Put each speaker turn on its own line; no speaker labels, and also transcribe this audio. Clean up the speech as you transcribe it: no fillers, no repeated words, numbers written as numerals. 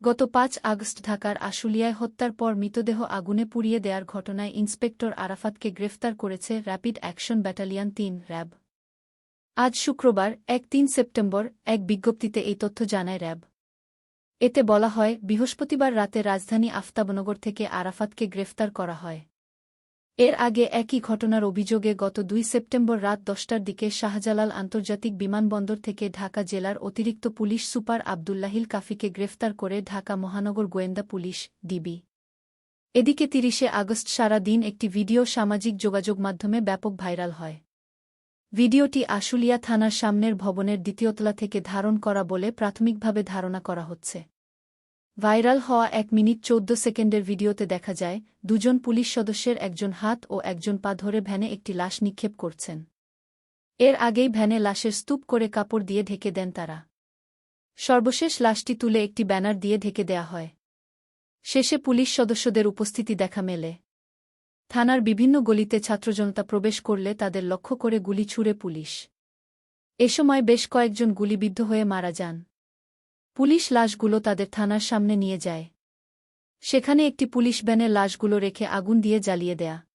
গত ৫ আগস্ট ঢাকার আশুলিয়ায় হত্যার পর মৃতদেহ আগুনে পুড়িয়ে দেয়ার ঘটনায় ইন্সপেক্টর আরাফাতকে গ্রেফতার করেছে র্যাপিড অ্যাকশন ব্যাটালিয়ন ৩ র্যাব। আজ শুক্রবার ৩ সেপ্টেম্বর এক বিজ্ঞপ্তিতে এই তথ্য জানায় র্যাব। এতে বলা হয়, বৃহস্পতিবার রাতে রাজধানী আফতাবনগর থেকে আরাফাতকে গ্রেফতার করা হয়। এর আগে একই ঘটনার অভিযোগে গত ২ সেপ্টেম্বর রাত ১০টার দিকে শাহজালাল আন্তর্জাতিক বিমানবন্দর থেকে ঢাকা জেলার অতিরিক্ত পুলিশ সুপার আবদুল্লাহিল কাফিকে গ্রেফতার করে ঢাকা মহানগর গোয়েন্দা পুলিশ ডিবি। এদিকে ৩০শে আগস্ট সারা দিন একটি ভিডিও সামাজিক যোগাযোগ মাধ্যমে ব্যাপক ভাইরাল হয়। ভিডিওটি আশুলিয়া থানার সামনের ভবনের দ্বিতীয়তলা থেকে ধারণ করা বলে প্রাথমিকভাবে ধারণা করা হচ্ছে। ভাইরাল হওয়া ১ মিনিট ১৪ সেকেন্ডের ভিডিওতে দেখা যায়, দুজন পুলিশ সদস্যের একজন হাত ও একজন পা ধরে ভ্যানে একটি লাশ নিক্ষেপ করছেন। এর আগেই ভ্যানে লাশের স্তূপ করে কাপড় দিয়ে ঢেকে দেন তারা। সর্বশেষ লাশটি তুলে একটি ব্যানার দিয়ে ঢেকে দেয়া হয়। শেষে পুলিশ সদস্যদের উপস্থিতি দেখা মেলে। থানার বিভিন্ন গলিতে ছাত্রজনতা প্রবেশ করলে তাদের লক্ষ্য করে গুলি ছুড়ে পুলিশ। এ সময় বেশ কয়েকজন গুলিবিদ্ধ হয়ে মারা যান। পুলিশ লাশগুলো তাদের থানার সামনে নিয়ে যায়। সেখানে একটি পুলিশ ভ্যানে লাশগুলো রেখে আগুন দিয়ে জ্বালিয়ে দেয়া